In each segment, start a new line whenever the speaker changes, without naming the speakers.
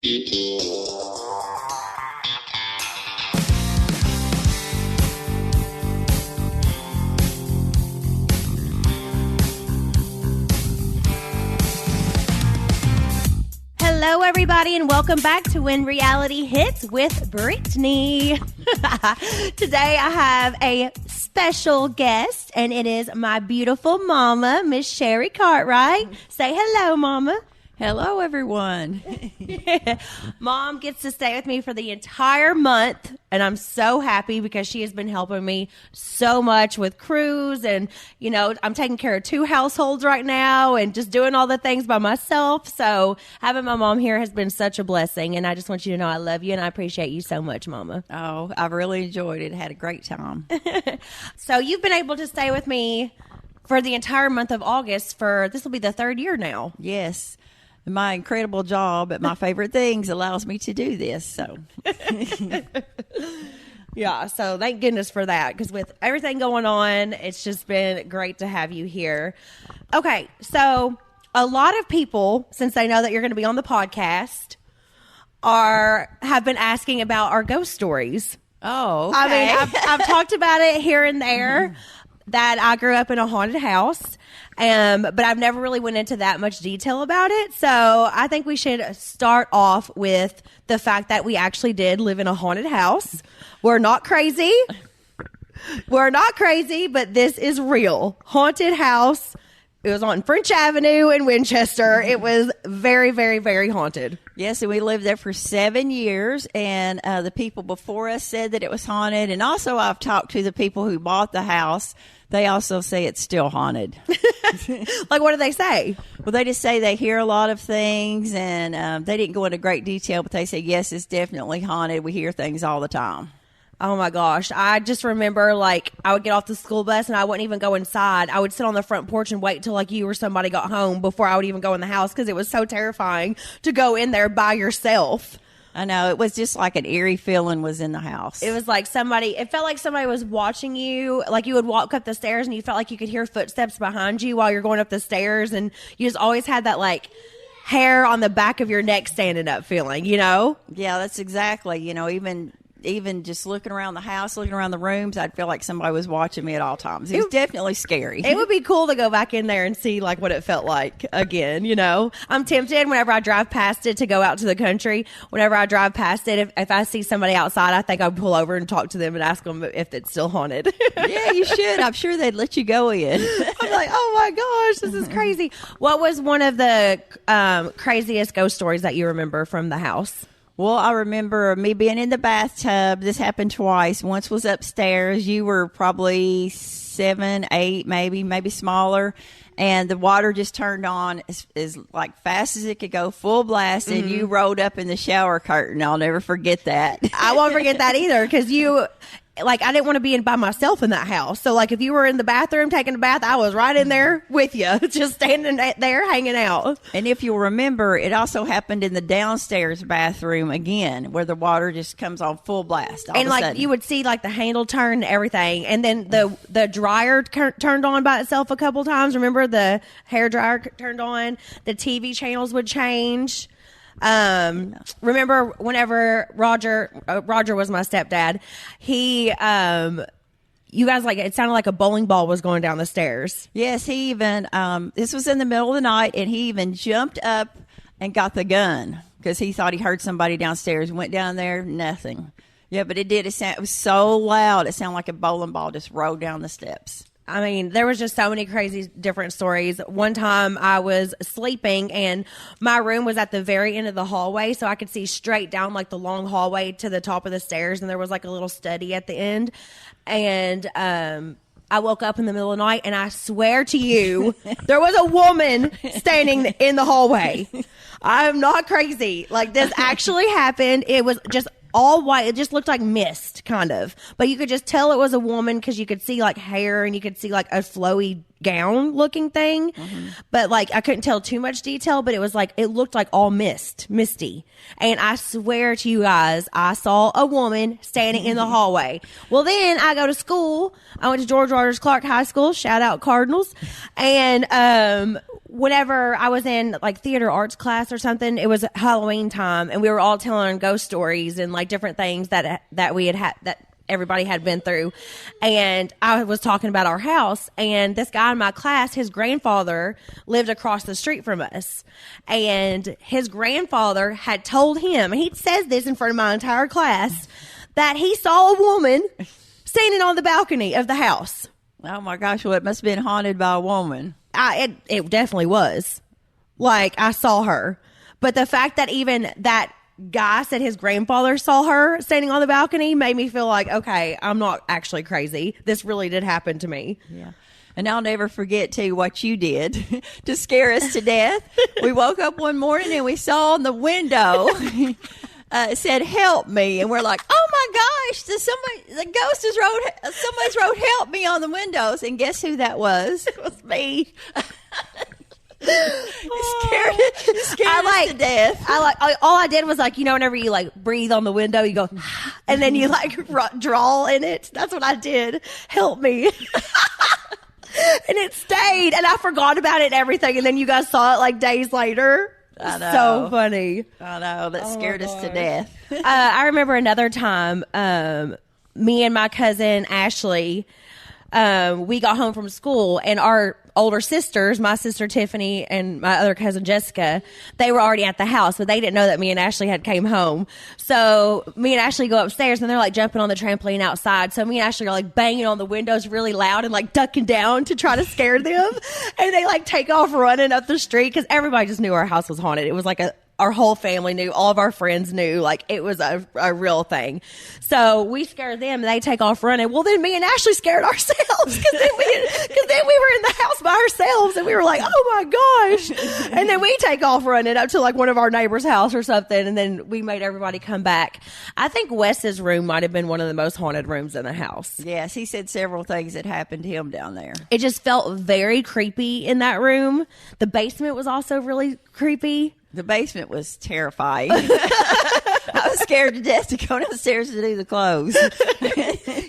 Hello, everybody, and welcome back to When Reality Hits with Brittany. Today, I have a special guest, and it is my beautiful mama, Miss Sherri Cartwright. Say hello, mama.
Hello, everyone.
Mom gets to stay with me for the entire month, and I'm so happy because she has been helping me so much with crews, and, you know, I'm taking care of 2 households right now and just doing all the things by myself. So having my mom here has been such a blessing, and I just want you to know I love you and I appreciate you so much, Mama.
Oh, I've really enjoyed it. Had a great time.
So you've been able to stay with me for the entire month of August this will be the 3rd year now.
Yes. My incredible job at my favorite things allows me to do this. So,
yeah, so thank goodness for that, because with everything going on, it's just been great to have you here. Okay, so a lot of people, since they know that you're going to be on the podcast, have been asking about our ghost stories.
oh, okay.
I mean, I've talked about it here and there, that I grew up in a haunted house. But I've never really went into that much detail about it. So I think we should start off with the fact that we actually did live in a haunted house. We're not crazy. We're not crazy, but this is real. Haunted house. It was on French Avenue in Winchester. It was very, very, very haunted.
Yes, and we lived there for 7 years, and the people before us said that it was haunted. And also I've talked to the people who bought the house. They also say it's still haunted.
Like, what do they say?
Well, they just say they hear a lot of things, and they didn't go into great detail, but they say, yes, it's definitely haunted. We hear things all the time.
Oh, my gosh. I just remember, like, I would get off the school bus and I wouldn't even go inside. I would sit on the front porch and wait till, like, you or somebody got home before I would even go in the house, because it was so terrifying to go in there by yourself.
I know. It was just like an eerie feeling was in the house.
It was like it felt like somebody was watching you. Like, you would walk up the stairs and you felt like you could hear footsteps behind you while you're going up the stairs. And you just always had that, like, hair on the back of your neck standing up feeling, you know?
Yeah, that's exactly. You know, even just looking around the house, looking around the rooms, I'd feel like somebody was watching me at all times. It was definitely scary.
It would be cool to go back in there and see, like, what it felt like again, you know? I'm tempted whenever I drive past it to go out to the country. Whenever I drive past it, if I see somebody outside, I think I'd pull over and talk to them and ask them if it's still haunted.
Yeah, you should. I'm sure they'd let you go in.
I'm like, oh my gosh, this is crazy. What was one of the craziest ghost stories that you remember from the house?
Well, I remember me being in the bathtub. This happened twice. Once was upstairs. You were probably 7, 8, maybe smaller. And the water just turned on as like fast as it could go, full blast. And you rolled up in the shower curtain. I'll never forget that.
I won't forget that either, because I didn't want to be by myself in that house. So, like, if you were in the bathroom taking a bath, I was right in there with you, just standing there hanging out.
And if you'll remember, it also happened in the downstairs bathroom again, where the water just comes on full blast.
And, like, you would see, like, the handle turn and everything. And then the dryer turned on by itself a couple times. Remember, the hair dryer turned on. The TV channels would change. Remember whenever Roger was my stepdad, you guys, like, it sounded like a bowling ball was going down the stairs.
Yes, he even, this was in the middle of the night, and he even jumped up and got the gun because he thought he heard somebody downstairs. Went down there, nothing. Yeah, but it did. It was so loud. It sounded like a bowling ball just rolled down the steps.
I mean, there was just so many crazy different stories. One time I was sleeping and my room was at the very end of the hallway, so I could see straight down, like, the long hallway to the top of the stairs, and there was, like, a little study at the end. And I woke up in the middle of the night, and I swear to you, there was a woman standing in the hallway. I'm not crazy. Like, this actually happened. It was just all white. It just looked like mist, kind of. But you could just tell it was a woman because you could see, like, hair, and you could see, like, a flowy gown looking thing, but like I couldn't tell too much detail, but it was like, it looked like all misty. And I swear to you guys, I saw a woman standing in the hallway. Well, then I go to school. I went to George Rogers Clark High School, shout out Cardinals. And, whenever I was in like theater arts class or something, it was Halloween time and we were all telling ghost stories and like different things that we had that everybody had been through. And I was talking about our house, and this guy in my class, his grandfather lived across the street from us. And his grandfather had told him, and he says this in front of my entire class, that he saw a woman standing on the balcony of the house.
Oh my gosh, well, it must have been haunted by a woman.
It definitely was. Like, I saw her. But the fact that even that guy said his grandfather saw her standing on the balcony made me feel like, okay, I'm not actually crazy. This really did happen to me.
Yeah. And I'll never forget, too, what you did to scare us to death. We woke up one morning and we saw on the window, it said, "Help me." And we're like, oh my gosh, somebody's wrote "help me" on the windows. And guess who that was?
It was me.
Scared us to death.
All I did was like, whenever you like breathe on the window, you go, and then you like draw in it. That's what I did. Help me. And it stayed, and I forgot about it and everything. And then you guys saw it like days later.
I know.
So funny.
I know. That scared us to death.
I remember another time, me and my cousin Ashley, we got home from school, and our older sisters, my sister Tiffany and my other cousin Jessica, they were already at the house, but they didn't know that me and Ashley had came home. So me and Ashley go upstairs, and they're like jumping on the trampoline outside. So me and Ashley are like banging on the windows really loud and like ducking down to try to scare them. And they like take off running up the street because everybody just knew our house was haunted. It was like our whole family knew, all of our friends knew, like it was a real thing. So we scared them, and they take off running. Well, then me and Ashley scared ourselves because then we were in the house by ourselves, and we were like, oh my gosh. And then we take off running up to like one of our neighbor's house or something, and then we made everybody come back. I think Wes's room might have been one of the most haunted rooms in the house.
Yes, he said several things that happened to him down there.
It just felt very creepy in that room. The basement was also really creepy.
The basement was terrifying. I was scared to death to go downstairs to do the clothes.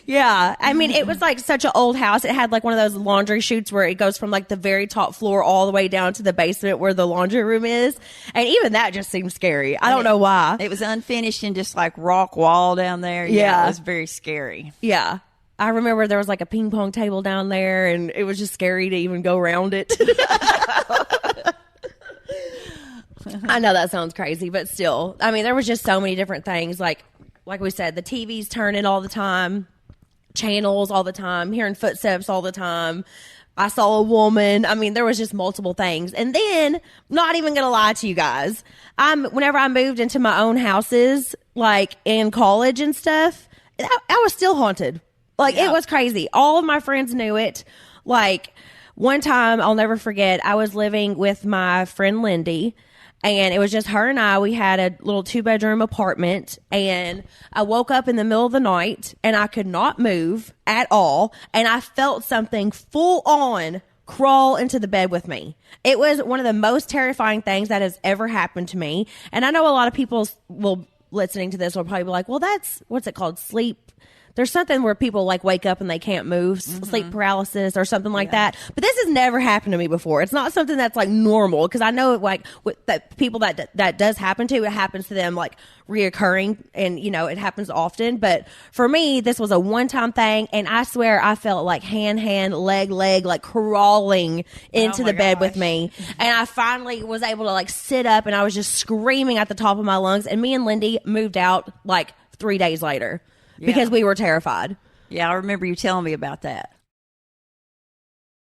Yeah. I mean, it was like such an old house. It had like one of those laundry chutes where it goes from like the very top floor all the way down to the basement where the laundry room is. And even that just seemed scary. I don't know why.
It was unfinished and just like rock wall down there. Yeah. It was very scary.
Yeah. I remember there was like a ping pong table down there, and it was just scary to even go around it. I know that sounds crazy, but still, I mean, there was just so many different things. Like we said, the TV's turning all the time, channels all the time, hearing footsteps all the time. I saw a woman. I mean, there was just multiple things. And then, not even going to lie to you guys, whenever I moved into my own houses, like in college and stuff, I was still haunted. Like, It was crazy. All of my friends knew it. Like, one time, I'll never forget, I was living with my friend Lindy, and it was just her and I. We had a little 2-bedroom apartment, and I woke up in the middle of the night, and I could not move at all, and I felt something full on crawl into the bed with me. It was one of the most terrifying things that has ever happened to me, and I know a lot of people listening to this will probably be like, well, that's, what's it called, sleep? There's something where people like wake up and they can't move, sleep paralysis or something like that. But this has never happened to me before. It's not something that's like normal, because I know like that people that does happen to, it happens to them like reoccurring, and it happens often. But for me, this was a one-time thing, and I swear I felt like hand, leg, like crawling into the bed with me. And I finally was able to like sit up, and I was just screaming at the top of my lungs. And me and Lindy moved out like 3 days later. Because we were terrified.
Yeah, I remember you telling me about that.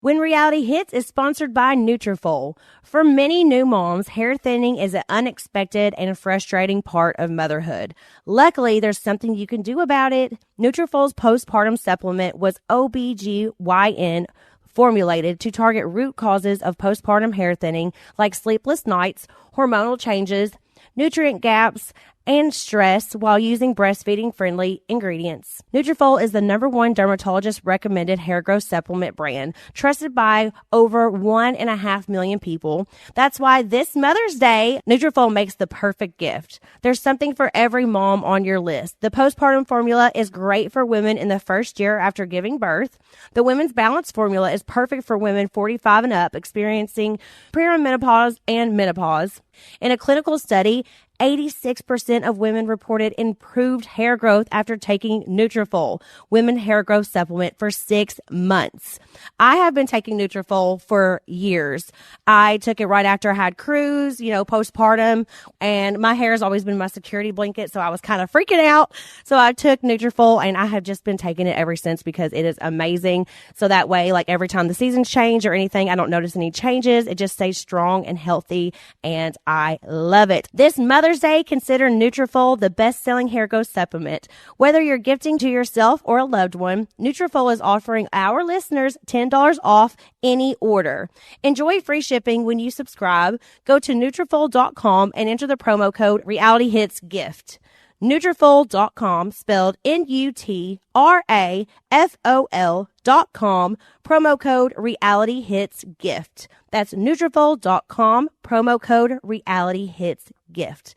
When Reality Hits is sponsored by Nutrafol. For many new moms, hair thinning is an unexpected and frustrating part of motherhood. Luckily, there's something you can do about it. Nutrafol's postpartum supplement was OBGYN formulated to target root causes of postpartum hair thinning, like sleepless nights, hormonal changes, nutrient gaps, and stress while using breastfeeding-friendly ingredients. Nutrafol is the #1 dermatologist-recommended hair growth supplement brand, trusted by over 1.5 million people. That's why this Mother's Day, Nutrafol makes the perfect gift. There's something for every mom on your list. The postpartum formula is great for women in the first year after giving birth. The Women's Balance formula is perfect for women 45 and up experiencing perimenopause and menopause. In a clinical study, 86% of women reported improved hair growth after taking Nutrafol, women hair growth supplement, for 6 months. I have been taking Nutrafol for years. I took it right after I had cruise, postpartum, and my hair has always been my security blanket, so I was kind of freaking out. So I took Nutrafol, and I have just been taking it ever since because it is amazing. So that way, like every time the seasons change or anything, I don't notice any changes. It just stays strong and healthy, and I love it. This Mother's Day, consider Nutrafol the best-selling hair growth supplement. Whether you're gifting to yourself or a loved one, Nutrafol is offering our listeners $10 off any order. Enjoy free shipping when you subscribe. Go to Nutrafol.com and enter the promo code RealityHitsGift. Nutrafol.com, spelled Nutrafol.com, promo code RealityHitsGift. That's Nutrafol.com, promo code RealityHitsGift.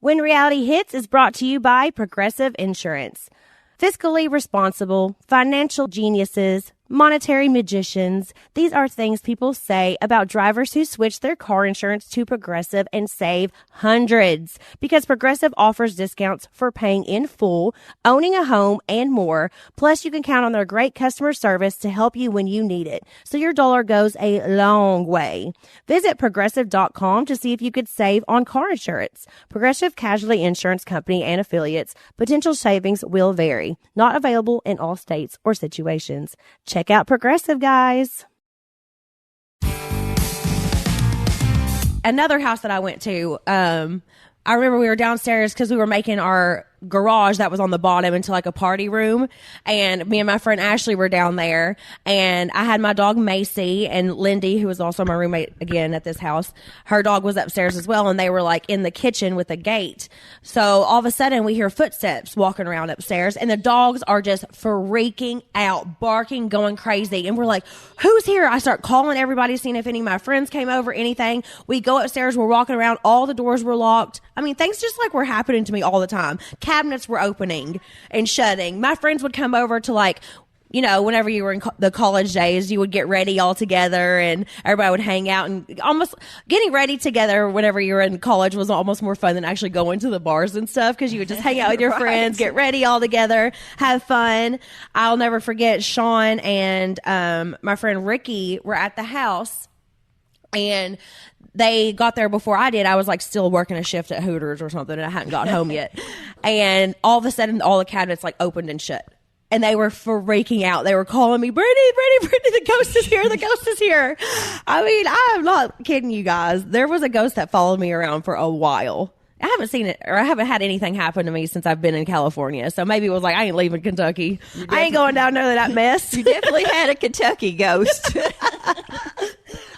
When Reality Hits is brought to you by Progressive Insurance. Fiscally responsible, financial geniuses, monetary magicians. These are things people say about drivers who switch their car insurance to Progressive and save hundreds. Because Progressive offers discounts for paying in full, owning a home, and more. Plus, you can count on their great customer service to help you when you need it. So your dollar goes a long way. Visit Progressive.com to see if you could save on car insurance. Progressive Casualty Insurance Company and affiliates. Potential savings will vary. Not available in all states or situations. Check out Progressive, guys. Another house that I went to, I remember we were downstairs because we were making our garage that was on the bottom into like a party room, and me and my friend Ashley were down there, and I had my dog Macy, and Lindy, who was also my roommate again at this house, her dog was upstairs as well, and they were like in the kitchen with a gate. So all of a sudden we hear footsteps walking around upstairs, and the dogs are just freaking out, barking, going crazy, and we're like, who's here? I start calling everybody, seeing if any of my friends came over, anything. We go upstairs, we're walking around, all the doors were locked. I mean, things just like were happening to me all the time. Cabinets were opening and shutting. My friends would come over to whenever you were in the college days, you would get ready all together and everybody would hang out, and almost getting ready together whenever you were in college was almost more fun than actually going to the bars and stuff, because you would just hang out with your friends, get ready all together, have fun. I'll never forget Sean and my friend Ricky were at the house, and they got there before I did. I was like still working a shift at Hooters or something, and I hadn't got home yet. And all of a sudden, all the cabinets like opened and shut. And they were freaking out. They were calling me, Brittany, the ghost is here. The ghost is here. I mean, I'm not kidding you guys. There was a ghost that followed me around for a while. I haven't seen it, or I haven't had anything happen to me since I've been in California. So maybe it was like, I ain't leaving Kentucky. I ain't going down there to that mess.
You definitely had a Kentucky ghost.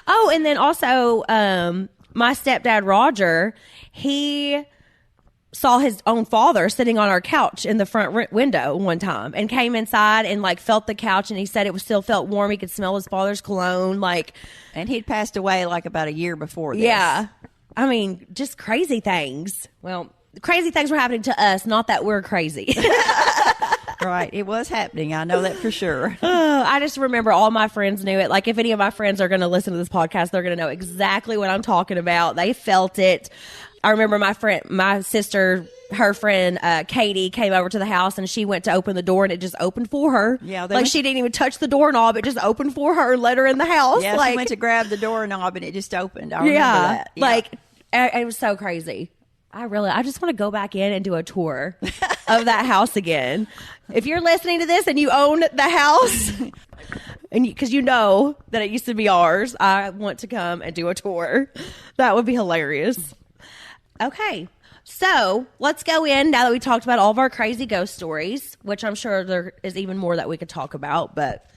Oh, and then also, my stepdad, Roger, he saw his own father sitting on our couch in the front window one time, and came inside and like felt the couch, and he said it still felt warm. He could smell his father's cologne,
and he'd passed away like about a year before this.
Yeah. I mean, just crazy things. Well, crazy things were happening to us, not that we're crazy.
Right. It was happening. I know that for sure.
I just remember all my friends knew it. Like, if any of my friends are going to listen to this podcast, they're going to know exactly what I'm talking about. They felt it. I remember my sister, her friend, Katie, came over to the house, and she went to open the door, and it just opened for her. Yeah. She didn't even touch the doorknob. It just opened for her and let her in the house.
Yeah. She went to grab the doorknob, and it just opened. I remember that.
Yeah. It was so crazy. I just want to go back in and do a tour of that house again. If you're listening to this and you own the house, and because you know that it used to be ours, I want to come and do a tour. That would be hilarious. Okay, so let's go in now that we talked about all of our crazy ghost stories, which I'm sure there is even more that we could talk about, but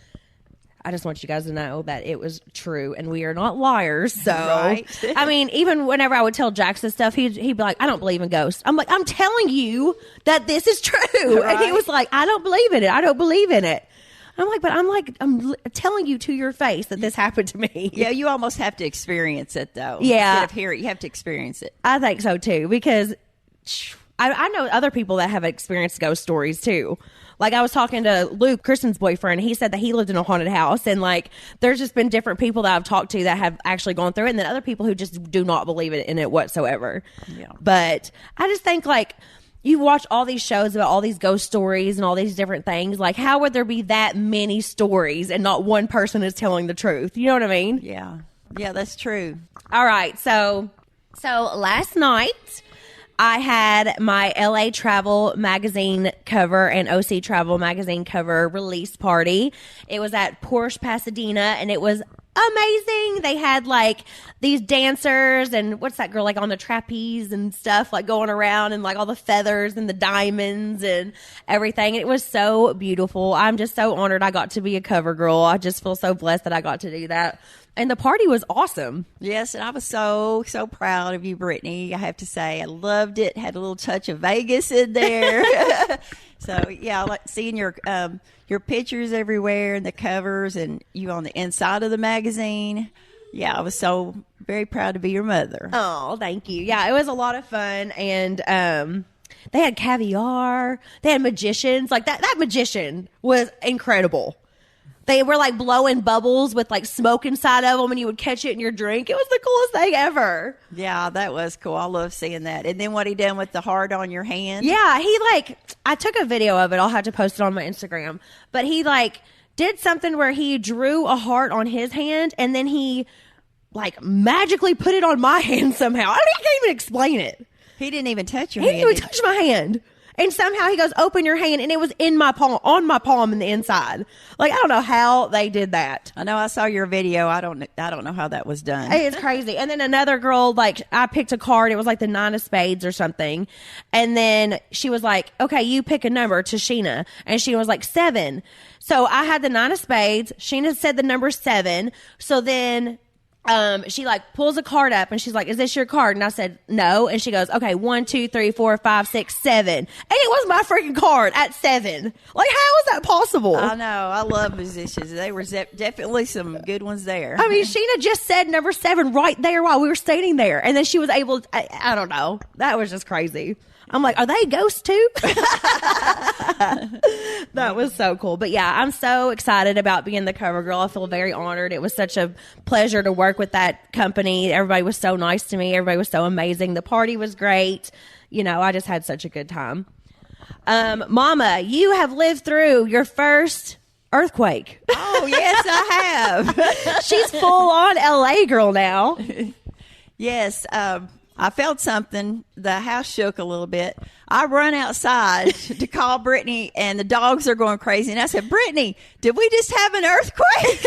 I just want you guys to know that it was true and we are not liars. So,
Right.
I mean, even whenever I would tell Jax this stuff, he'd be like, I don't believe in ghosts. I'm like, I'm telling you that this is true.
Right.
And he was like, I don't believe in it. I don't believe in it. I'm telling you to your face that this happened to me.
Yeah, you almost have to experience it, though.
Yeah.
Instead of hear it, you have to experience it.
I think so too, because I know other people that have experienced ghost stories too. Like I was talking to Luke, Kristen's boyfriend, he said that he lived in a haunted house, and like there's just been different people that I've talked to that have actually gone through it, and then other people who just do not believe in it whatsoever.
Yeah.
But I just think like you watch all these shows about all these ghost stories and all these different things. Like, how would there be that many stories and not one person is telling the truth? You know what I mean?
Yeah. Yeah, that's true.
All right. So last night I had my LA Travel magazine cover and OC Travel magazine cover release party. It was at Porsche Pasadena, and it was amazing. They had like these dancers and what's that girl like on the trapeze and stuff, like going around, and like all the feathers and the diamonds and everything. It was so beautiful. I'm just so honored I got to be a cover girl. I just feel so blessed that I got to do that. And the party was awesome.
Yes, and I was so proud of you, Brittany. I have to say, I loved it. Had a little touch of Vegas in there. So yeah, I like seeing your pictures everywhere and the covers, and you on the inside of the magazine. Yeah, I was so very proud to be your mother.
Oh, thank you. Yeah, it was a lot of fun, and they had caviar. They had magicians. Like that magician was incredible. They were like blowing bubbles with like smoke inside of them, and you would catch it in your drink. It was the coolest thing ever.
Yeah, that was cool. I love seeing that. And then what he done with the heart on your hand?
Yeah, I took a video of it. I'll have to post it on my Instagram. But he like did something where he drew a heart on his hand, and then he like magically put it on my hand somehow. I can't even explain it.
He didn't even touch your
He
hand.
didn't even touch my hand. And somehow he goes, open your hand, and it was in my palm, on my palm in the inside. Like, I don't know how they did that.
I know I saw your video. I don't know how that was done.
It's crazy. And then another girl, like, I picked a card. It was like the 9 of spades or something. And then she was like, okay, you pick a number, to Sheena. And she was like 7. So I had the 9 of spades. Sheena said the number 7. So then she like pulls a card up, and she's like, is this your card? And I said, no. And she goes, okay, 1, 2, 3, 4, 5, 6, 7. And it was my freaking card at 7. Like, how is that possible?
I know. I love musicians. They were definitely some good ones there.
I mean, Sheena just said number 7 right there while we were standing there. And then she was able to, I don't know. That was just crazy. I'm like, are they ghosts too? That was so cool. But yeah, I'm so excited about being the cover girl. I feel very honored. It was such a pleasure to work with that company. Everybody was so nice to me. Everybody was so amazing. The party was great. You know, I just had such a good time. Mama, you have lived through your first earthquake.
Oh, yes, I have.
She's full on LA girl now.
Yes, I felt something. The house shook a little bit. I run outside to call Brittany, and the dogs are going crazy. And I said, Brittany, did we just have an earthquake?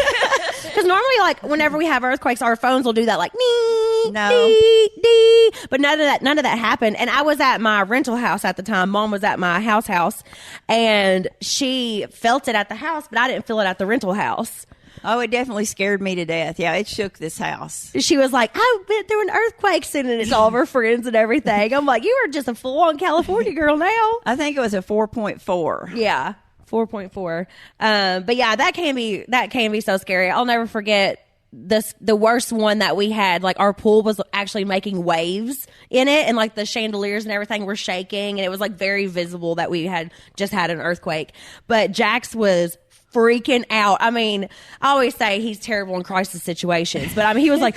Because normally, like, whenever we have earthquakes, our phones will do that, like, nee,
No.
nee, nee. But none of that happened. And I was at my rental house at the time. Mom was at my house, and she felt it at the house, but I didn't feel it at the rental house.
Oh, it definitely scared me to death. Yeah, it shook this house.
She was like, I've been through an earthquake, sending it to all of her friends and everything. I'm like, you are just a full-on California girl now.
I think it was a 4.4.
Yeah, 4.4. But yeah, that can be so scary. I'll never forget the worst one that we had. Like, our pool was actually making waves in it, and like the chandeliers and everything were shaking, and it was like very visible that we had just had an earthquake. But Jax was freaking out. I mean, I always say he's terrible in crisis situations, but I mean, he was like,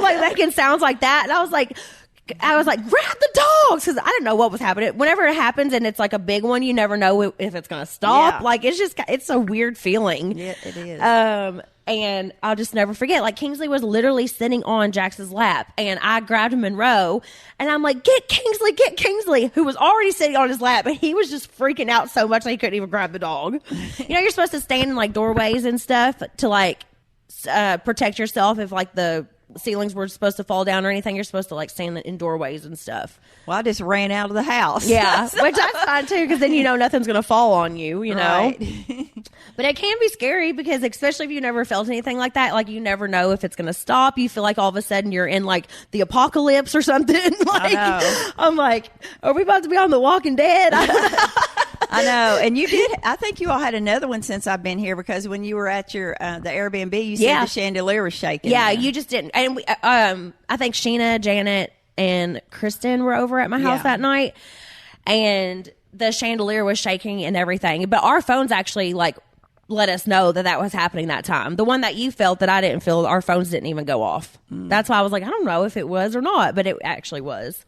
like making sounds like that. And I was like, grab the dogs, because I didn't know what was happening. Whenever it happens and it's like a big one, you never know if it's going to stop.
Yeah.
Like, it's a weird feeling.
Yeah, it is.
And I'll just never forget, like, Kingsley was literally sitting on Jax's lap, and I grabbed Monroe, and I'm like, get Kingsley, who was already sitting on his lap, and he was just freaking out so much that he couldn't even grab the dog. You know, you're supposed to stand in like doorways and stuff to like protect yourself if like the ceilings were supposed to fall down or anything. You're supposed to like stand in doorways and stuff.
Well, I just ran out of the house.
Yeah, which that's fine too, because then you know nothing's going to fall on you, you know.
Right.
But it can be scary because especially if you never felt anything like that, like you never know if it's going to stop. You feel like all of a sudden you're in like the apocalypse or something. Like,
I know.
I'm like, are we about to be on The Walking Dead?
I know. And you did, I think you all had another one since I've been here, because when you were at your, the Airbnb, you said the chandelier was shaking.
Yeah, you just didn't. And we, I think Sheena, Janet, and Kristen were over at my house that night, and the chandelier was shaking and everything. But our phones actually like let us know that was happening that time. The one that you felt that I didn't feel, our phones didn't even go off. That's why I was like, I don't know if it was or not, but it actually was.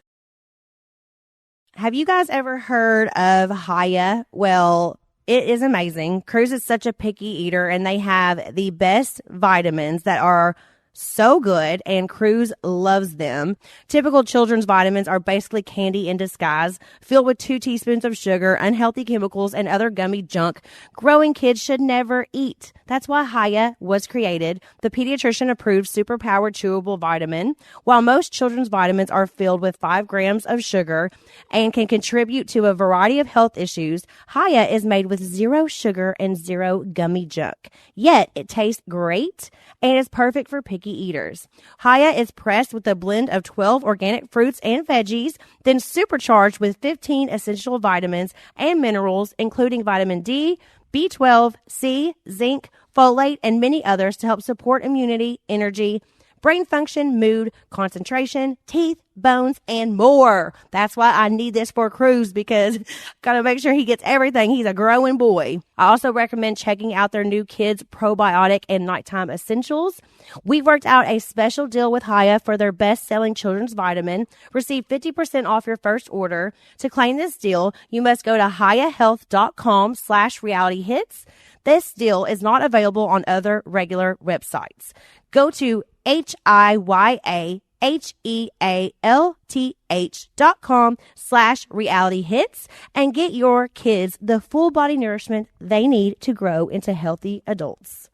Have you guys ever heard of Hiya? Well, it is amazing. Cruz is such a picky eater, and they have the best vitamins that are so good, and Cruz loves them. Typical children's vitamins are basically candy in disguise, filled with 2 teaspoons of sugar, unhealthy chemicals, and other gummy junk growing kids should never eat. That's why Hiya was created, the pediatrician-approved superpowered chewable vitamin. While most children's vitamins are filled with 5 grams of sugar and can contribute to a variety of health issues, Hiya is made with 0 sugar and 0 gummy junk. Yet, it tastes great and is perfect for picky eaters. Hiya is pressed with a blend of 12 organic fruits and veggies, then supercharged with 15 essential vitamins and minerals, including vitamin D, B12, C, zinc, folate, and many others to help support immunity, energy, brain function, mood, concentration, teeth, bones, and more. That's why I need this for Cruz, because gotta make sure he gets everything. He's a growing boy. I also recommend checking out their new kids probiotic and nighttime essentials. We worked out a special deal with Hiya for their best-selling children's vitamin. Receive 50% off your first order. To claim this deal, you must go to hiyahealth.com/realityhits. This deal is not available on other regular websites. Go to hiyahealth.com/realityhits and get your kids the full body nourishment they need to grow into healthy adults.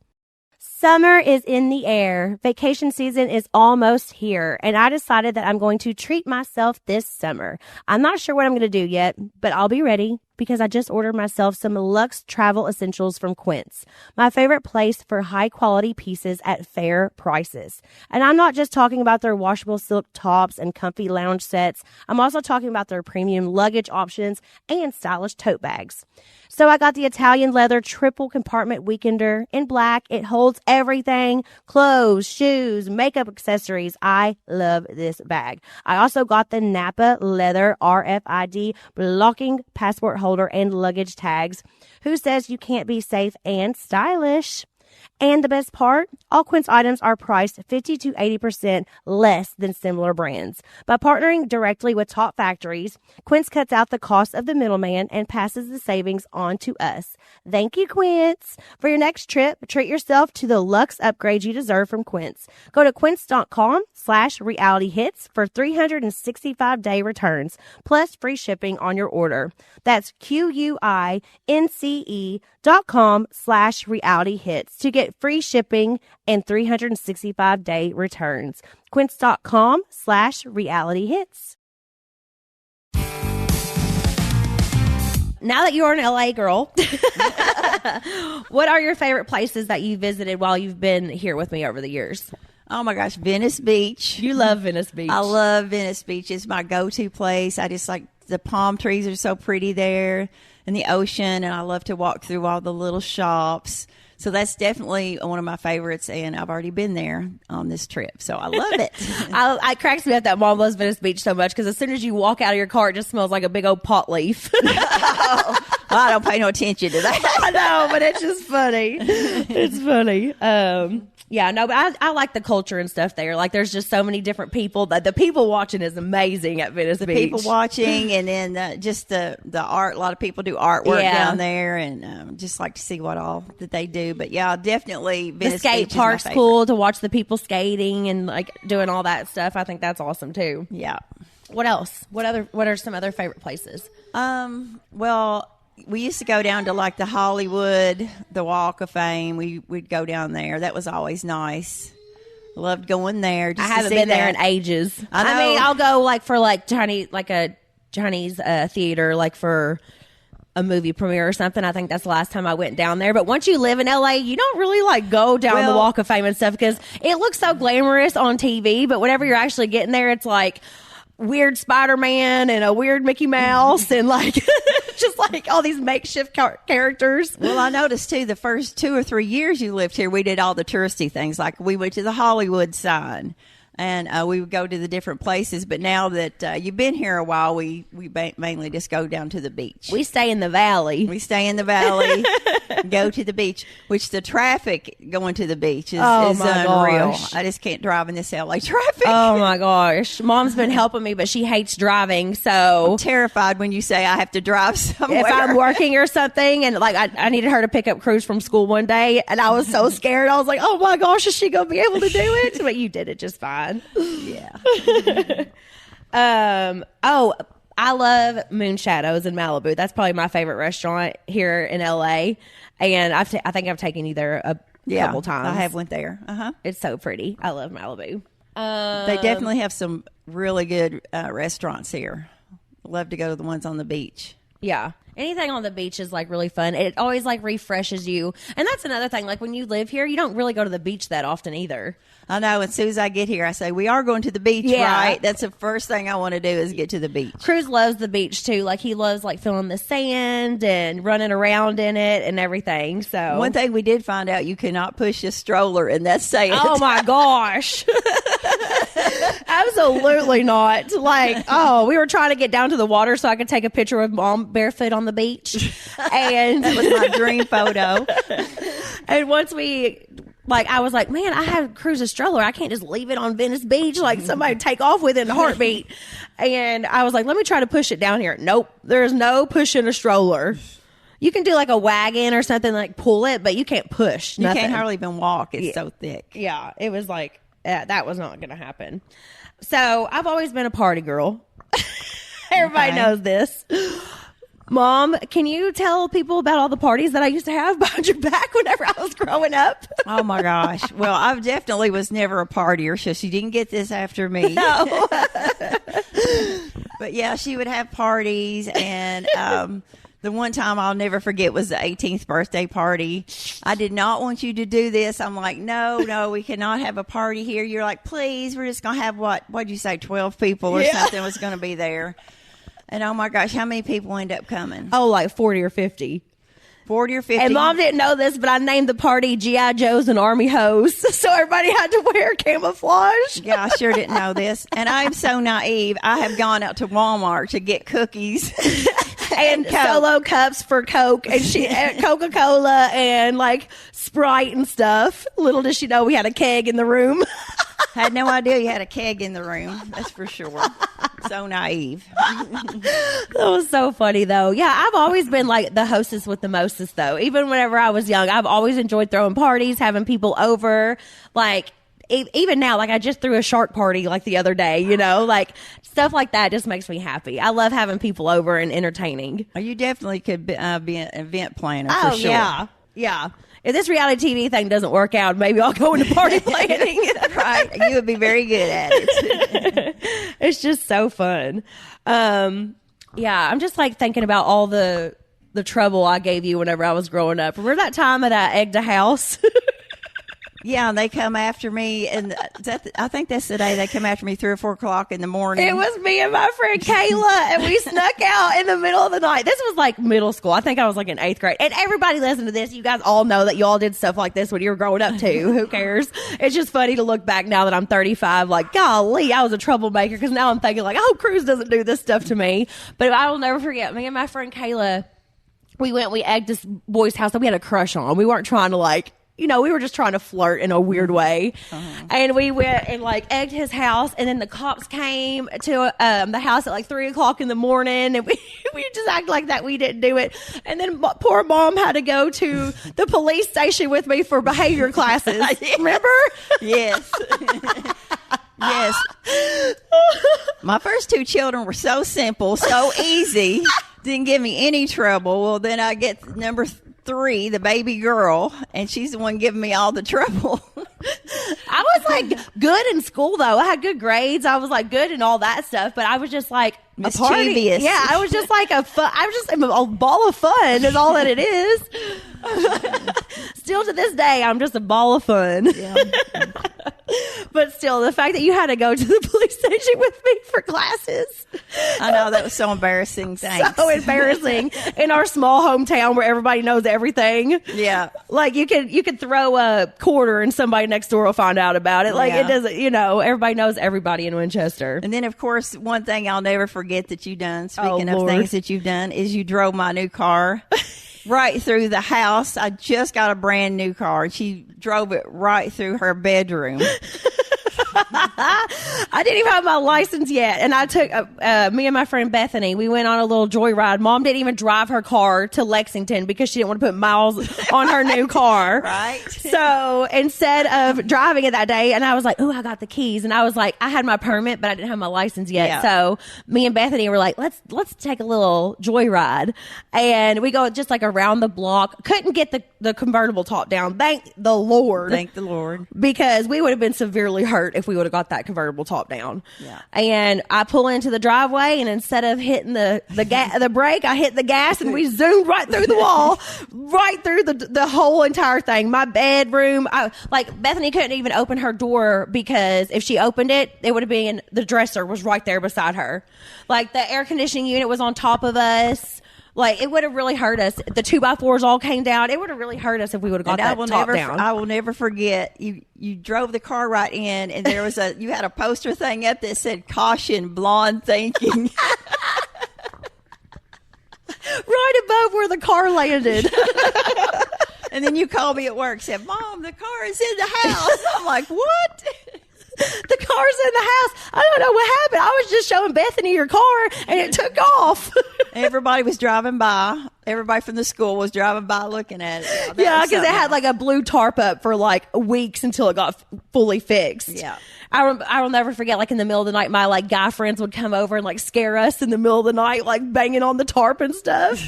Summer is in the air. Vacation season is almost here, and I decided that I'm going to treat myself this summer. I'm not sure what I'm going to do yet, but I'll be ready because I just ordered myself some luxe travel essentials from Quince, my favorite place for high quality pieces at fair prices. And I'm not just talking about their washable silk tops and comfy lounge sets. I'm also talking about their premium luggage options and stylish tote bags. So I got the Italian leather triple compartment weekender in black. It holds everything: clothes, shoes, makeup accessories. I love this bag. I also got the Napa leather RFID blocking passport holder and luggage tags. Who says you can't be safe and stylish? And the best part, all Quince items are priced 50 to 80% less than similar brands. By partnering directly with top factories, Quince cuts out the cost of the middleman and passes the savings on to us. Thank you, Quince. For your next trip, treat yourself to the luxe upgrade you deserve from Quince. Go to quince.com/realityhits for 365-day returns, plus free shipping on your order. That's QUINCE.com/realityhits to get free shipping and 365-day returns. Quince.com/realityhits. Now that you're an LA girl, what are your favorite places that you visited while you've been here with me over the years?
Oh my gosh, Venice Beach.
You love Venice Beach.
I love Venice Beach. It's my go-to place. I just like the palm trees are so pretty there, and the ocean, and I love to walk through all the little shops. So that's definitely one of my favorites, and I've already been there on this trip, so I love it.
I cracks me up that Mom loves Venice Beach so much because as soon as you walk out of your car, it just smells like a big old pot leaf.
Well, I don't pay no attention to that.
I know, but it's just funny. It's funny. Yeah, no, but I like the culture and stuff there. Like, there's just so many different people. The people watching is amazing at Venice Beach.
People watching, and then just the art. A lot of people do artwork down there, and just like to see what all that they do. But yeah, definitely Venice
the skate
Beach
park's
is my
cool to watch the people skating and like doing all that stuff. I think that's awesome too.
Yeah.
What else? What are some other favorite places?
Well, we used to go down to like the Hollywood, the Walk of Fame. We'd go down there. That was always nice. Loved going there. Just
I haven't been there in ages.
I know.
I mean, I'll go like for like a Chinese theater, like for a movie premiere or something. I think that's the last time I went down there. But once you live in LA, you don't really like go down the Walk of Fame and stuff because it looks so glamorous on TV. But whenever you're actually getting there, it's like weird Spider-Man and a weird Mickey Mouse and like just like all these makeshift characters.
Well, I noticed too, the first 2 or 3 years you lived here, we did all the touristy things. Like we went to the Hollywood sign. And we would go to the different places. But now that you've been here a while, we mainly just go down to the beach.
We stay in the valley.
We stay in the valley, go to the beach, which the traffic going to the beach is unreal.
Gosh.
I just can't drive in this LA traffic.
Oh, my gosh. Mom's been helping me, but she hates driving. So
I'm terrified when you say I have to drive somewhere.
If I'm working or something, and like I needed her to pick up Cruz from school one day, and I was so scared. I was like, oh, my gosh, is she going to be able to do it? But you did it just fine.
Yeah.
I love Moon Shadows in Malibu. That's probably my favorite restaurant here in LA. And I think I've taken you there a couple times.
I have went there.
It's so pretty. I love Malibu.
They definitely have some really good restaurants here. Love to go to the ones on the beach.
Yeah. Anything on the beach is like really fun. It always like refreshes you. And that's another thing. Like when you live here, you don't really go to the beach that often either.
I know. As soon as I get here, I say, we are going to the beach, right? That's the first thing I want to do is get to the beach.
Cruz loves the beach too. Like he loves like feeling the sand and running around in it and everything. So
one thing we did find out, you cannot push a stroller in that sand.
Oh my gosh. Absolutely not. Like, we were trying to get down to the water so I could take a picture of Mom barefoot on the beach. And
that was my dream photo.
And once I was like, man, I have Cruz's stroller. I can't just leave it on Venice Beach. Like somebody take off with it in a heartbeat. And I was like, let me try to push it down here. Nope. There's no pushing a stroller. You can do like a wagon or something, like pull it, but you can't push.
You
nothing.
Can't hardly even walk. It's so thick.
Yeah. It was like, that was not going to happen. So I've always been a party girl. Everybody knows this. Mom, can you tell people about all the parties that I used to have behind your back whenever I was growing up?
Oh, my gosh. Well, I definitely was never a partier, so she didn't get this after me.
No.
But, yeah, she would have parties, and the one time I'll never forget was the 18th birthday party. I did not want you to do this. I'm like, no, we cannot have a party here. You're like, please, we're just going to have what'd you say, 12 people or something was going to be there. And oh my gosh, how many people end up coming?
Oh, like 40 or 50.
40 or 50.
And Mom didn't know this, but I named the party G.I. Joes and Army Hose. So everybody had to wear camouflage.
Yeah, I sure didn't know this. And I'm so naive. I have gone out to Walmart to get cookies.
And Solo cups for Coke and Coca-Cola and like Sprite and stuff. Little did she know we had a keg in the room.
Had no idea you had a keg in the room. That's for sure. So naive.
That was so funny, though. Yeah, I've always been like the hostess with the mostest, though. Even whenever I was young, I've always enjoyed throwing parties, having people over. Like, even now, like I just threw a shark party like the other day, like stuff like that just makes me happy. I love having people over and entertaining.
Oh, you definitely could be an event planner for sure.
Yeah. If this reality TV thing doesn't work out, maybe I'll go into party planning.
Right. You would be very good at it.
It's just so fun. I'm just like thinking about all the trouble I gave you whenever I was growing up. Remember that time that I egged a house?
Yeah, and they come after me, and I think that's the day they come after me 3 or 4 o'clock in the morning.
It was me and my friend Kayla, and we snuck out in the middle of the night. This was like middle school. I think I was like in 8th grade. And everybody listen to this. You guys all know that you all did stuff like this when you were growing up too. Who cares? It's just funny to look back now that I'm 35. Like, golly, I was a troublemaker, because now I'm thinking like, oh, Cruz doesn't do this stuff to me. But I will never forget, me and my friend Kayla, we egged this boy's house that we had a crush on. We weren't trying to like, we were just trying to flirt in a weird way. Uh-huh. And we went and like egged his house, and then the cops came to the house at like 3 o'clock in the morning, and we just acted like that we didn't do it. And then poor Mom had to go to the police station with me for behavior classes. Remember?
Yes. Yes. My first 2 children were so simple, so easy, didn't give me any trouble. Well, then I get number 3, the baby girl, and she's the one giving me all the trouble.
I was like good in school though. I had good grades. I was like good in all that stuff, but I was just like a party.
Mischievous.
Yeah, I was just like I was just a ball of fun is all that it is. Still to this day, I'm just a ball of fun. Yeah. But still, the fact that you had to go to the police station with me for classes.
I know, that was so embarrassing. Thanks.
So embarrassing in our small hometown where everybody knows everything.
Yeah.
Like you could throw a quarter and somebody next door will find out about it. Like it doesn't, everybody knows everybody in Winchester.
And then, of course, one thing I'll never forget that you've done, speaking of
Lord.
things that you've done, is you drove my new car right through the house. I just got a brand new car. She drove it right through her bedroom.
I didn't even have my license yet, and I took me and my friend Bethany. We went on a little joyride. Mom didn't even drive her car to Lexington because she didn't want to put miles on her new car.
Right.
So instead of driving it that day, and I was like, "Ooh, I got the keys," and I was like, I had my permit, but I didn't have my license yet.
Yeah.
So me and Bethany were like, "Let's take a little joyride," and we go just like around the block. Couldn't get the convertible top down. Thank the Lord.
Thank the Lord.
Because we would have been severely hurt if we would have got that convertible top down.
Yeah.
And I pull into the driveway, and instead of hitting the brake, I hit the gas, and we zoomed right through the wall, right through the whole entire thing. My bedroom, Bethany couldn't even open her door because if she opened it, it would have been the dresser was right there beside her. Like the air conditioning unit was on top of us. Like, it would have really hurt us. The 2x4s all came down. It would have really hurt us if we would have got that top down.
I will never forget. You drove the car right in, and there was you had a poster thing up that said "Caution, blonde thinking."
Right above where the car landed.
And then you called me at work, said, "Mom, the car is in the house." I'm like, "What?"
The car's in the house. I don't know what happened. I was just showing Bethany your car, and it took off.
Everybody was driving by. Everybody from the school was driving by looking at it.
Yeah, because it had like a blue tarp up for like weeks until it got fully fixed.
Yeah.
I will never forget, like in the middle of the night, my like guy friends would come over and like scare us in the middle of the night, like banging on the tarp and stuff.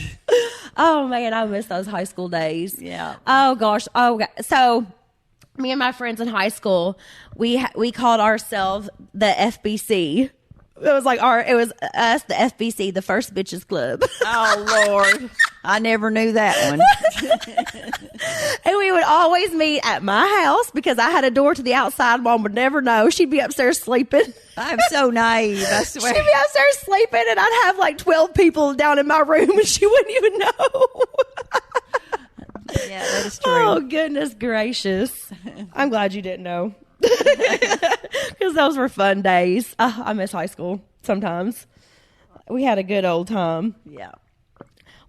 Oh man, I miss those high school days.
Yeah.
Oh gosh. Oh, God. So me and my friends in high school, we called ourselves the FBC. It was us, the FBC, the First Bitches Club.
Oh Lord, I never knew that one.
And we would always meet at my house because I had a door to the outside. Mom would never know. She'd be upstairs sleeping.
I'm so naive, I swear.
She'd be upstairs sleeping, and I'd have like 12 people down in my room, and she wouldn't even know.
Yeah, that is true.
Oh, goodness gracious. I'm glad you didn't know. Because those were fun days. I miss high school sometimes. We had a good old time.
Yeah.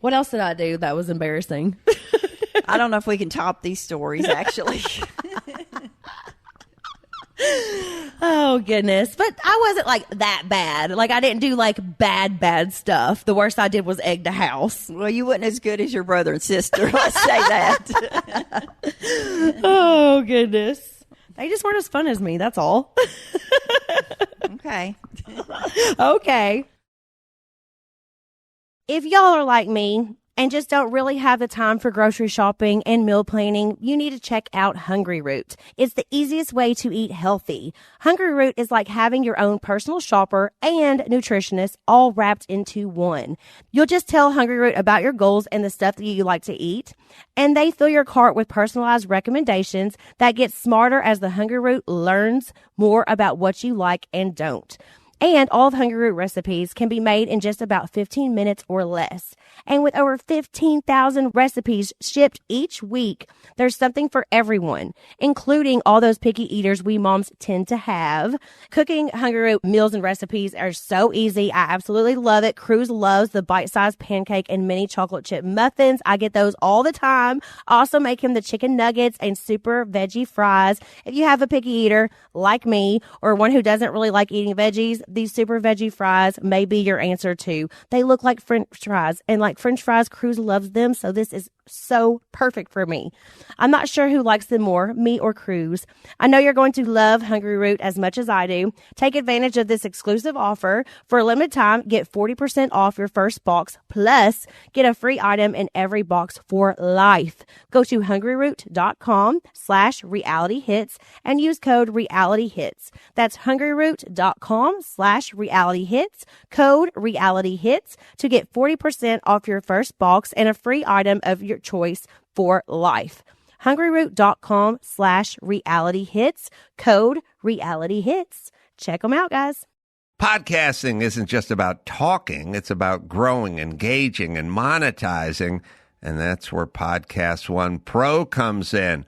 What else did I do that was embarrassing?
I don't know if we can top these stories, actually.
Oh, goodness. But I wasn't like that bad. Like, I didn't do like bad stuff. The worst I did was egg the house.
Well, you weren't as good as your brother and sister. Let's say that.
Oh, goodness. They just weren't as fun as me. That's all.
Okay.
Okay. If y'all are like me and just don't really have the time for grocery shopping and meal planning, you need to check out Hungry Root. It's the easiest way to eat healthy. Hungry Root is like having your own personal shopper and nutritionist all wrapped into one. You'll just tell Hungry Root about your goals and the stuff that you like to eat, and they fill your cart with personalized recommendations that get smarter as the Hungry Root learns more about what you like and don't. And all of Hungry Root recipes can be made in just about 15 minutes or less. And with over 15,000 recipes shipped each week, there's something for everyone, including all those picky eaters we moms tend to have. Cooking Hungry Root meals and recipes are so easy. I absolutely love it. Cruz loves the bite-sized pancake and mini chocolate chip muffins. I get those all the time. I also make him the chicken nuggets and super veggie fries. If you have a picky eater like me or one who doesn't really like eating veggies, these super veggie fries may be your answer too. They look like French fries, and like French fries, Cruz loves them, so this is so perfect for me. I'm not sure who likes them more, me or Cruz. I know you're going to love Hungry Root as much as I do. Take advantage of this exclusive offer. For a limited time, get 40% off your first box, plus get a free item in every box for life. Go to hungryroot.com/realityhits and use code realityhits. That's hungryroot.com/realityhits, code realityhits to get 40% off your first box and a free item of your choice for life. hungryroot.com/realityhits, code realityhits. Check them out, guys.
Podcasting isn't just about talking. It's about growing, engaging, and monetizing. And that's where Podcast One Pro comes in.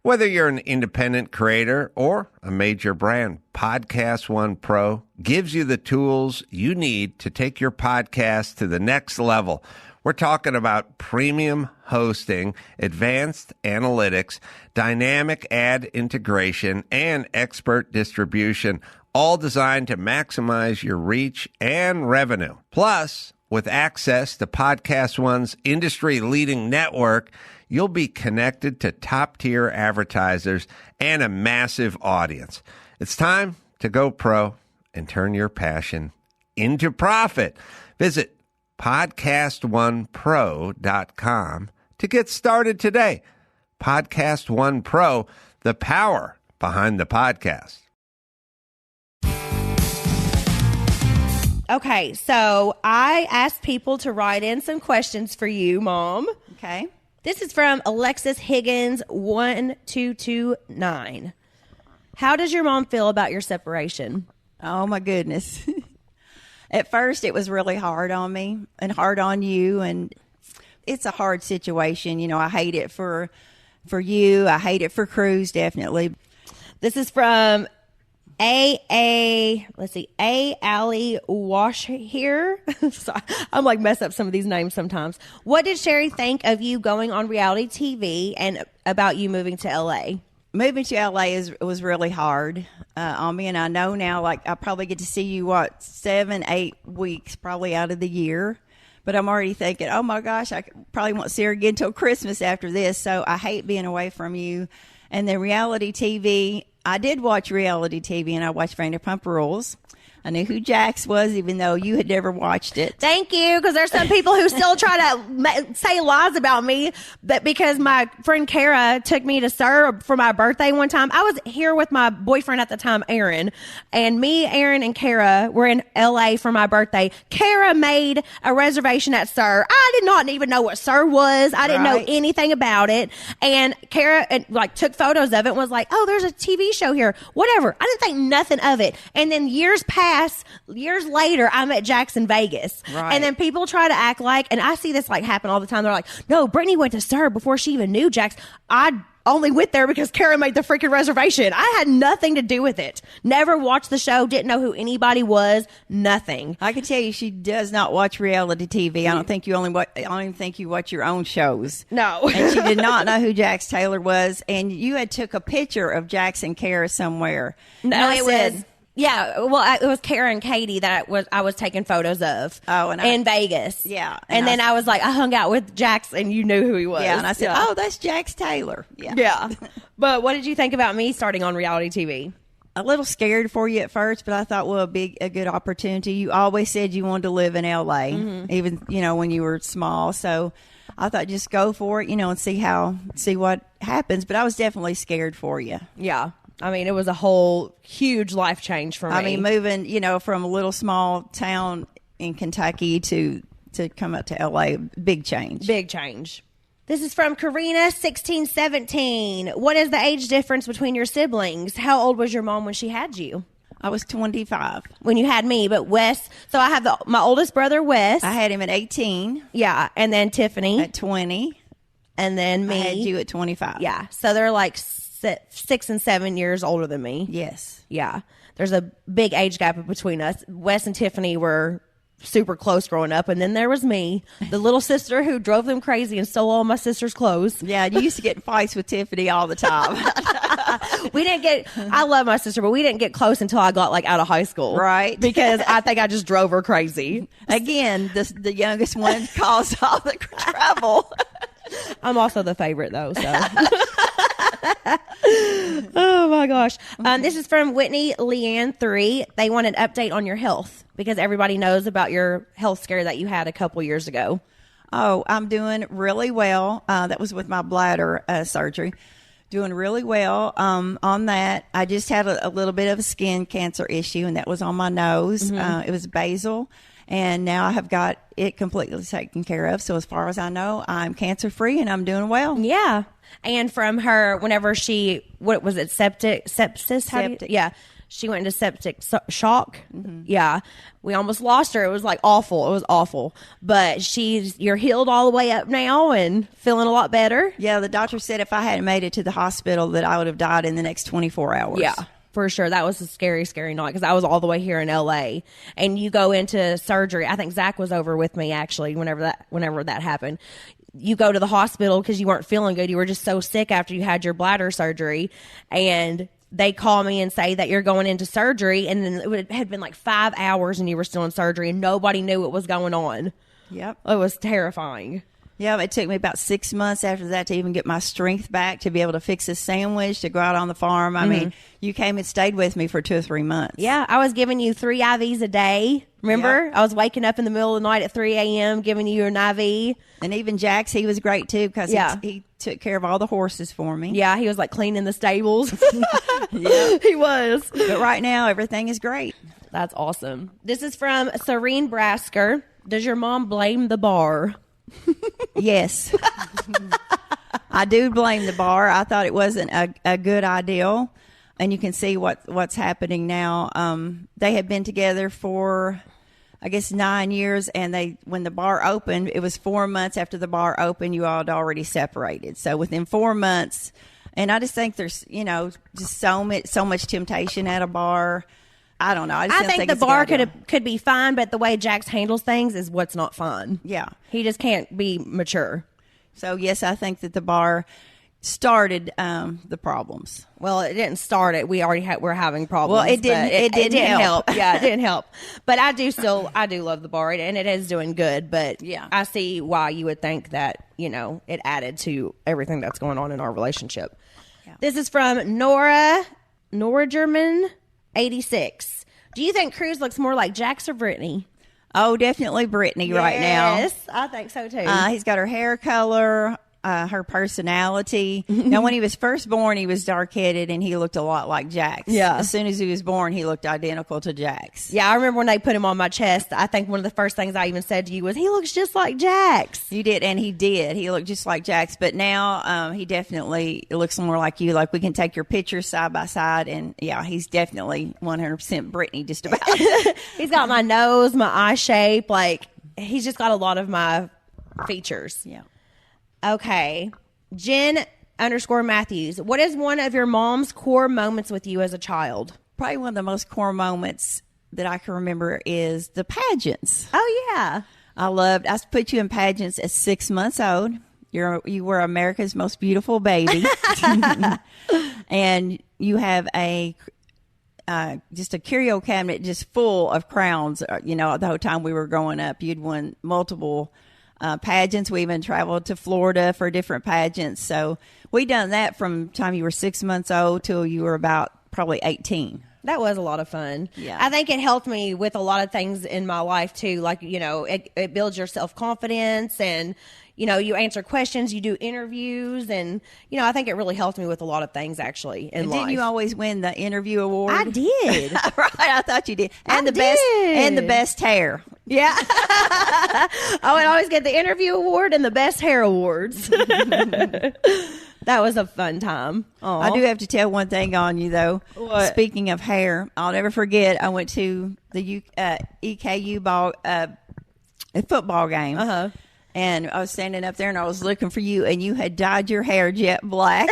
Whether you're an independent creator or a major brand, Podcast One Pro gives you the tools you need to take your podcast to the next level. We're talking about premium hosting, advanced analytics, dynamic ad integration, and expert distribution, all designed to maximize your reach and revenue. Plus, with access to Podcast One's industry-leading network, you'll be connected to top-tier advertisers and a massive audience. It's time to go pro and turn your passion into profit. Visit PodcastOnePro.com to get started today. Podcast One Pro, the power behind the podcast.
Okay, so I asked people to write in some questions for you, Mom.
Okay.
This is from Alexis Higgins 1229. How does your mom feel about your separation?
Oh, my goodness. At first, it was really hard on me and hard on you, and it's a hard situation. You know, I hate it for you. I hate it for Cruz, definitely.
This is from A. Alley Wash here. So I'm like mess up some of these names sometimes. What did Sherri think of you going on reality TV and about you moving to LA?
Moving to LA was really hard on me, and I know now, like, I probably get to see you, 7-8 weeks probably out of the year, but I'm already thinking, oh my gosh, I probably won't see her again until Christmas after this, so I hate being away from you. And then reality TV, I did watch reality TV, and I watched Vanderpump Rules. I knew who Jax was, even though you had never watched it.
Thank you, because there's some people who still try to say lies about me. That because my friend Kara took me to SUR for my birthday one time. I was here with my boyfriend at the time, Aaron, and me, Aaron, and Kara were in LA for my birthday. Kara made a reservation at SUR. I did not even know what SUR was. I didn't know anything about it. And Kara took photos of it and was like, "Oh, there's a TV show here." Whatever. I didn't think nothing of it. And then years later, I'm at Jax in Vegas.
Right.
And then people try to act like, and I see this happen all the time. They're like, no, Brittany went to SUR before she even knew Jax. I only went there because Kara made the freaking reservation. I had nothing to do with it. Never watched the show. Didn't know who anybody was. Nothing.
I can tell you, she does not watch reality TV. I don't think you I don't even think you watch your own shows.
No.
And she did not know who Jax Taylor was. And you had took a picture of Jax and Kara somewhere.
No, it was. Yeah, well, it was Kara and Katie that I was taking photos of.
Oh, and
in Vegas.
Yeah,
and then I was like, I hung out with Jax, and you knew who he was.
Yeah, and I said, oh, that's Jax Taylor.
Yeah. But what did you think about me starting on reality TV?
A little scared for you at first, but I thought, well, a good opportunity. You always said you wanted to live in LA, even when you were small. So I thought just go for it, and see what happens. But I was definitely scared for you.
Yeah. I mean, it was a whole huge life change for me.
I mean, moving, from a little small town in Kentucky to come up to LA, big change.
Big change. This is from Karina 1617. What is the age difference between your siblings? How old was your mom when she had you?
I was 25
when you had me, but Wes. So I have my oldest brother, Wes.
I had him at 18.
Yeah, and then Tiffany
at 20,
and then me.
I had you at 25.
Yeah, so they're like 6 and 7 years older than me.
Yes.
Yeah. There's a big age gap between us. Wes and Tiffany were super close growing up, and then there was me, the little sister who drove them crazy and stole all my sister's clothes.
Yeah, you used to get in fights with Tiffany all the time.
We didn't get, I love my sister, but we didn't get close until I got like out of high school.
Right.
Because I think I just drove her crazy.
Again, the youngest one caused all the trouble.
I'm also the favorite though, so. Oh my gosh. This is from Whitney Leanne 3. They want an update on your health because everybody knows about your health scare that you had a couple years ago.
Oh, I'm doing really well. That was with my bladder surgery. Doing really well on that. I just had a little bit of a skin cancer issue, and that was on my nose. It was basal, and now I have got it completely taken care of. So as far as I know, I'm cancer-free, and I'm doing well.
Yeah. And from her, whenever she, what was it, sepsis?
Septic.
Yeah. She went into septic shock. Yeah. We almost lost her. It was like awful. It was awful. But you're healed all the way up now and feeling a lot better.
Yeah, the doctor said if I hadn't made it to the hospital that I would have died in the next 24 hours.
Yeah, for sure. That was a scary, scary night because I was all the way here in LA. And you go into surgery. I think Zach was over with me actually whenever that happened. You go to the hospital because you weren't feeling good. You were just so sick after you had your bladder surgery. And they call me and say that you're going into surgery. And then it had been like 5 hours and you were still in surgery and nobody knew what was going on.
Yep.
It was terrifying.
Yeah, it took me about 6 months after that to even get my strength back to be able to fix a sandwich, to go out on the farm. I mean, you came and stayed with me for 2 or 3 months.
Yeah, I was giving you 3 IVs a day. Remember?
Yep.
I was waking up in the middle of the night at 3 a.m. giving you an IV.
And even Jax, he was great too because he took care of all the horses for me.
Yeah, he was like cleaning the stables.
Yeah,
he was.
But right now, everything is great.
That's awesome. This is from Serene Brasker. Does your mom blame the bar?
Yes. I do blame the bar. I thought it wasn't a good idea. And you can see what's happening now. They had been together for, I guess, 9 years. And when the bar opened, it was 4 months after the bar opened, you all had already separated. So within 4 months, and I just think there's, just so much temptation at a bar. I don't know. I
think the bar could be fine, but the way Jax handles things is what's not fun.
Yeah.
He just can't be mature.
So, yes, I think that the bar started the problems.
Well, it didn't start it. We're having problems.
Well, it didn't help.
Yeah, it didn't help. But I do love the bar, and it is doing good. But
yeah,
I see why you would think that, it added to everything that's going on in our relationship. Yeah. This is from Nora German 86. Do you think Cruz looks more like Jax or Brittany?
Oh, definitely Brittany right now.
Yes, I think so too.
He's got her hair color, her personality. Now, when he was first born, he was dark-headed and he looked a lot like Jax.
Yeah.
As soon as he was born, he looked identical to Jax.
Yeah, I remember when they put him on my chest, I think one of the first things I even said to you was, he looks just like Jax.
You did, and he did. He looked just like Jax, but now he definitely looks more like you. Like, we can take your pictures side by side, and yeah, he's definitely 100% Brittany just about.
He's got my nose, my eye shape, like, he's just got a lot of my features.
Yeah.
Okay. Jen_Matthews. What is one of your mom's core moments with you as a child?
Probably one of the most core moments that I can remember is the pageants.
Oh, yeah.
I put you in pageants at 6 months old. You were America's most beautiful baby. And you have just a curio cabinet just full of crowns. The whole time we were growing up, you'd won multiple pageants. We even traveled to Florida for different pageants. So we done that from the time you were 6 months old till you were about probably 18.
That was a lot of fun.
Yeah.
I think it helped me with a lot of things in my life too. Like, it builds your self-confidence and, you answer questions, you do interviews, and, I think it really helped me with a lot of things actually in life.
Didn't you always win the interview award?
I did.
Right, I thought you did. And
the
best hair.
Yeah. I would always get the interview award and the best hair awards. That was a fun time. Aww.
I do have to tell one thing on you, though.
What?
Speaking of hair, I'll never forget, I went to the EKU football game.
Uh-huh.
And I was standing up there and I was looking for you, and you had dyed your hair jet black.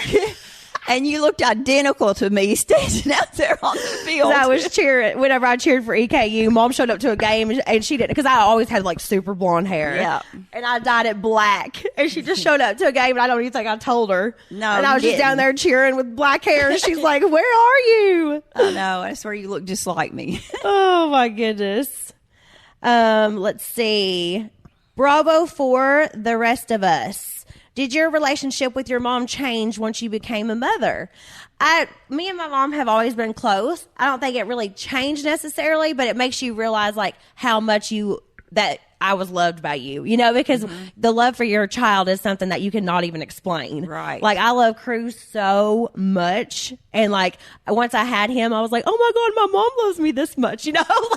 And you looked identical to me standing out there on the field.
I was cheering whenever I cheered for EKU. Mom showed up to a game and she didn't, because I always had like super blonde hair.
Yeah.
And I dyed it black. And she just showed up to a game and I don't even think I told her.
No,
and I was just down there cheering with black hair. And she's like, "Where are you?"
I know. I swear you look just like me.
Oh my goodness. Let's see. Bravo for the rest of us. Did your relationship with your mom change once you became a mother? Me and my mom have always been close. I don't think it really changed necessarily, but it makes you realize like how much that I was loved by you, because the love for your child is something that you cannot even explain.
Right.
Like, I love Cruz so much. And like, once I had him, I was like, oh my God, my mom loves me this much,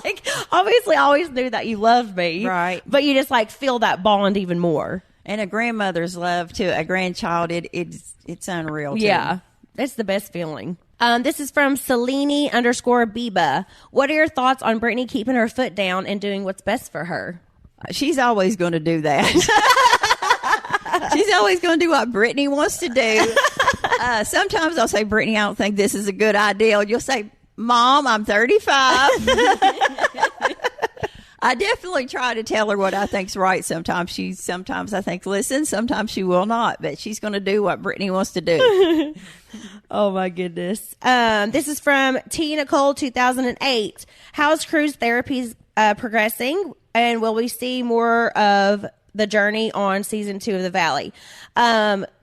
like obviously I always knew that you loved me.
Right.
But you just like feel that bond even more.
And a grandmother's love to a grandchild, it's unreal too.
Yeah. That's the best feeling. This is from Selene_Biba. What are your thoughts on Brittany keeping her foot down and doing what's best for her?
She's always going to do that. She's always going to do what Brittany wants to do. Sometimes I'll say, Brittany, I don't think this is a good idea. You'll say, Mom, I'm 35. I definitely try to tell her what I think's right. Sometimes I think, listen, sometimes she will not, but she's going to do what Brittany wants to do.
Oh my goodness. This is from T. Nicole 2008. How's Cruz therapy progressing? And will we see more of the journey on season 2 of The Valley?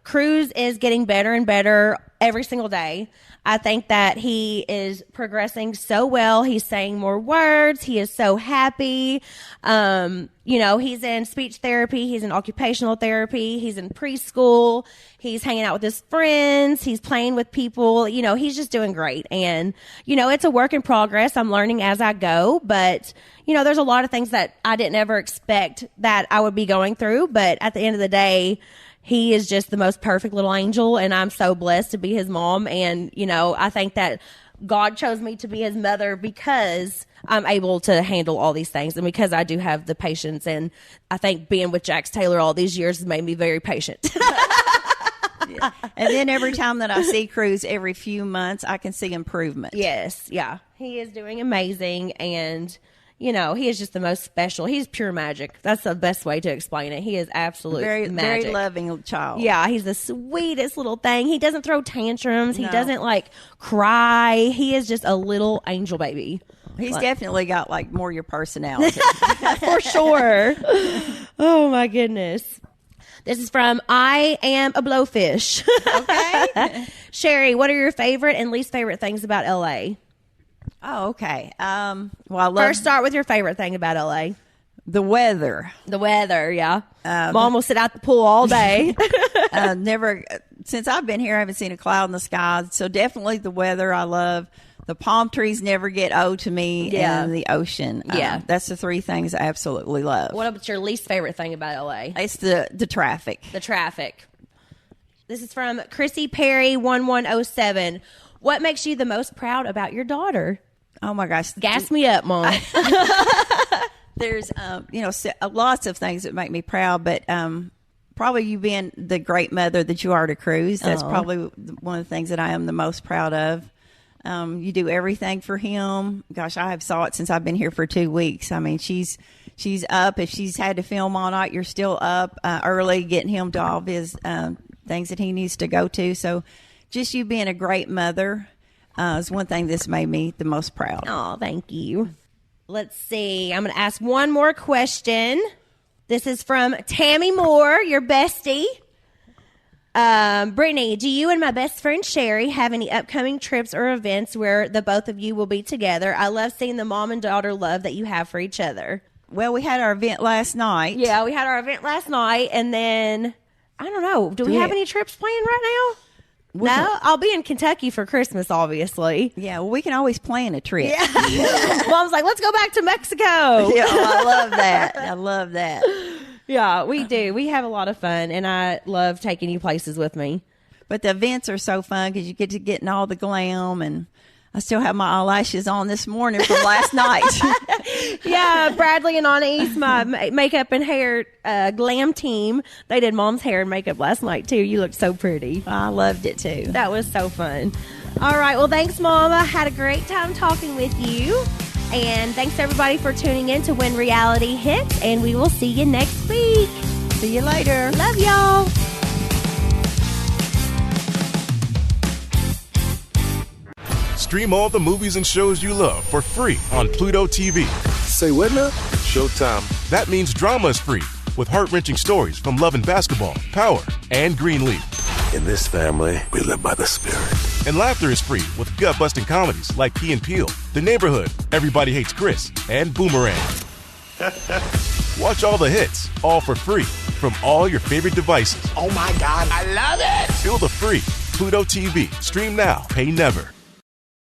Cruz is getting better and better every single day. I think that he is progressing so well. He's saying more words. He is so happy. He's in speech therapy. He's in occupational therapy. He's in preschool. He's hanging out with his friends. He's playing with people. He's just doing great. And, it's a work in progress. I'm learning as I go. But, there's a lot of things that I didn't ever expect that I would be going through. But at the end of the day, he is just the most perfect little angel, and I'm so blessed to be his mom. And, I think that God chose me to be his mother because I'm able to handle all these things and because I do have the patience. And I think being with Jax Taylor all these years has made me very patient.
Yeah. And then every time that I see Cruz every few months, I can see improvement.
Yes. Yeah. He is doing amazing. And he is just the most special. He's pure magic. That's the best way to explain it. He is absolute magic.
Very loving child.
Yeah, he's the sweetest little thing. He doesn't throw tantrums. No. He doesn't cry. He is just a little angel baby.
He's definitely got more your personality.
For sure. Oh my goodness. This is from I Am a Blowfish. Okay. Sherri, what are your favorite and least favorite things about LA?
Oh, okay.
First start with your favorite thing about LA.
The weather.
The weather, yeah. Mom will sit out the pool all day.
Since I've been here, I haven't seen a cloud in the sky. So definitely the weather I love. The palm trees never get old to me.
Yeah.
And the ocean.
Yeah.
That's the 3 things I absolutely love.
What about your least favorite thing about LA?
It's the traffic.
The traffic. This is from Chrissy Perry 1107. What makes you the most proud about your daughter?
Oh my gosh.
Gas me up, Mom.
There's, lots of things that make me proud, but probably you being the great mother that you are to Cruz. That's probably one of the things that I am the most proud of. You do everything for him. Gosh, I have saw it since I've been here for 2 weeks. I mean, she's up. If she's had to film all night, you're still up early getting him to all of his things that he needs to go to. So just you being a great mother is one thing that's made me the most proud.
Oh, thank you. Let's see. I'm going to ask one more question. This is from Tammy Moore, your bestie. Brittany, do you and my best friend Sherri have any upcoming trips or events where the both of you will be together? I love seeing the mom and daughter love that you have for each other.
Well, we had our event last night.
Yeah, we had our event last night, and then, I don't know, do we have any trips planned right now? No, I'll be in Kentucky for Christmas, obviously.
Yeah, well, we can always plan a trip.
Yeah. Mom's like, let's go back to Mexico.
Yeah, I love that. I love that.
Yeah, we do. We have a lot of fun, and I love taking you places with me.
But the events are so fun because you get to get in all the glam, and I still have my eyelashes on this morning from last night.
Yeah, Bradley and Anais, my makeup and hair glam team, they did Mom's hair and makeup last night, too. You looked so pretty.
I loved it, too.
That was so fun. All right. Well, thanks, Mom. I had a great time talking with you. And thanks, everybody, for tuning in to When Reality Hits. And we will see you next week.
See you later.
Love y'all.
Stream all the movies and shows you love for free on Pluto TV.
Say what now? Showtime.
That means drama is free with heart-wrenching stories from Love and Basketball, Power, and Greenleaf.
In this family, we live by the Spirit.
And laughter is free with gut-busting comedies like Key and Peele, The Neighborhood, Everybody Hates Chris, and Boomerang. Watch all the hits, all for free, from all your favorite devices.
Oh my God, I love it!
Feel the free Pluto TV. Stream now, pay never.